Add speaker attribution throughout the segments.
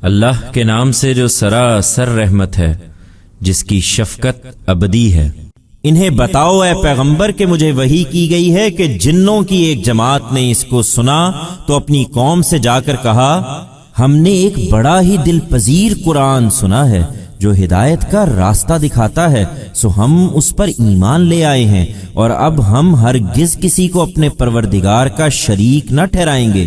Speaker 1: اللہ کے نام سے جو سراسر رحمت ہے، جس کی شفقت ابدی ہے۔
Speaker 2: انہیں بتاؤ اے پیغمبر کہ مجھے وحی کی گئی ہے کہ جنوں کی ایک جماعت نے اس کو سنا تو اپنی قوم سے جا کر کہا، ہم نے ایک بڑا ہی دل پذیر قرآن سنا ہے جو ہدایت کا راستہ دکھاتا ہے، سو ہم اس پر ایمان لے آئے ہیں، اور اب ہم ہرگز کسی کو اپنے پروردگار کا شریک نہ ٹھہرائیں گے۔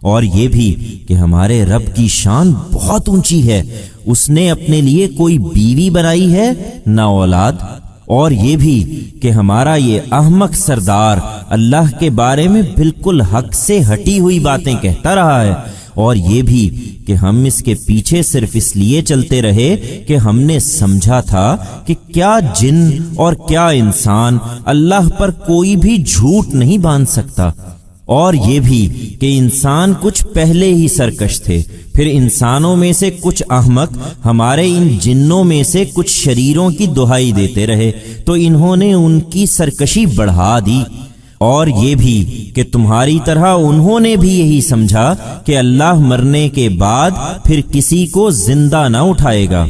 Speaker 2: اور یہ بھی کہ ہمارے رب کی شان بہت اونچی ہے، اس نے اپنے لیے کوئی بیوی بنائی ہے نہ اولاد۔ اور یہ بھی کہ ہمارا یہ احمق سردار اللہ کے بارے میں بالکل حق سے ہٹی ہوئی باتیں کہتا رہا ہے۔ اور یہ بھی کہ ہم اس کے پیچھے صرف اس لیے چلتے رہے کہ ہم نے سمجھا تھا کہ کیا جن اور کیا انسان اللہ پر کوئی بھی جھوٹ نہیں باندھ سکتا۔ اور یہ بھی کہ انسان کچھ پہلے ہی سرکش تھے، پھر انسانوں میں سے کچھ احمق ہمارے ان جنوں میں سے کچھ شریروں کی دہائی دیتے رہے تو انہوں نے ان کی سرکشی بڑھا دی۔ اور یہ بھی کہ تمہاری طرح انہوں نے بھی یہی سمجھا کہ اللہ مرنے کے بعد پھر کسی کو زندہ نہ اٹھائے گا۔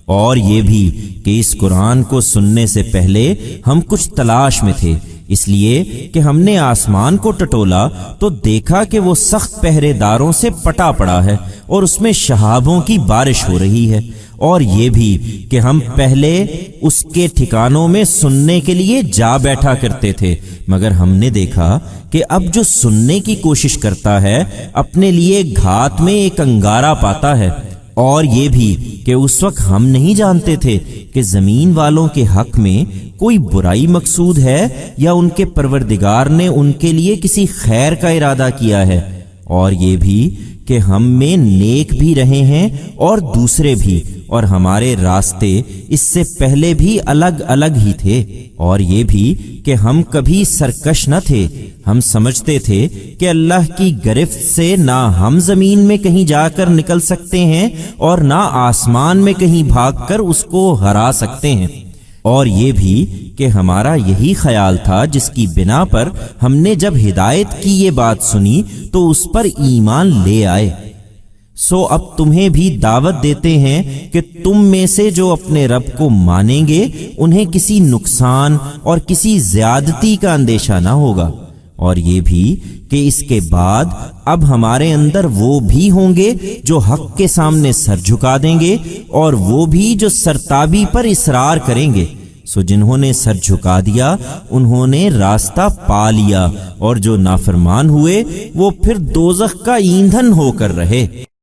Speaker 2: اور یہ بھی کہ اس قرآن کو سننے سے پہلے ہم کچھ تلاش میں تھے، اس لیے کہ ہم نے آسمان کو ٹٹولا تو دیکھا کہ وہ سخت پہرے داروں سے پٹا پڑا ہے اور اس میں شہابوں کی بارش ہو رہی ہے۔ اور یہ بھی کہ ہم پہلے اس کے ٹھکانوں میں سننے کے لیے جا بیٹھا کرتے تھے، مگر ہم نے دیکھا کہ اب جو سننے کی کوشش کرتا ہے اپنے لیے گھات میں ایک انگارہ پاتا ہے۔ اور یہ بھی کہ اس وقت ہم نہیں جانتے تھے کہ زمین والوں کے حق میں کوئی برائی مقصود ہے یا ان کے پروردگار نے ان کے لیے کسی خیر کا ارادہ کیا ہے۔ اور یہ بھی کہ ہم میں نیک بھی رہے ہیں اور دوسرے بھی، اور ہمارے راستے اس سے پہلے بھی الگ الگ ہی تھے۔ اور یہ بھی کہ ہم کبھی سرکش نہ تھے، ہم سمجھتے تھے کہ اللہ کی گرفت سے نہ ہم زمین میں کہیں جا کر نکل سکتے ہیں اور نہ آسمان میں کہیں بھاگ کر اس کو ہرا سکتے ہیں۔ اور یہ بھی کہ ہمارا یہی خیال تھا جس کی بنا پر ہم نے جب ہدایت کی یہ بات سنی تو اس پر ایمان لے آئے۔ سو اب تمہیں بھی دعوت دیتے ہیں کہ تم میں سے جو اپنے رب کو مانیں گے انہیں کسی نقصان اور کسی زیادتی کا اندیشہ نہ ہوگا۔ اور یہ بھی کہ اس کے بعد اب ہمارے اندر وہ بھی ہوں گے جو حق کے سامنے سر جھکا دیں گے، اور وہ بھی جو سرتابی پر اصرار کریں گے۔ سو جنہوں نے سر جھکا دیا انہوں نے راستہ پا لیا، اور جو نافرمان ہوئے وہ پھر دوزخ کا ایندھن ہو کر رہے۔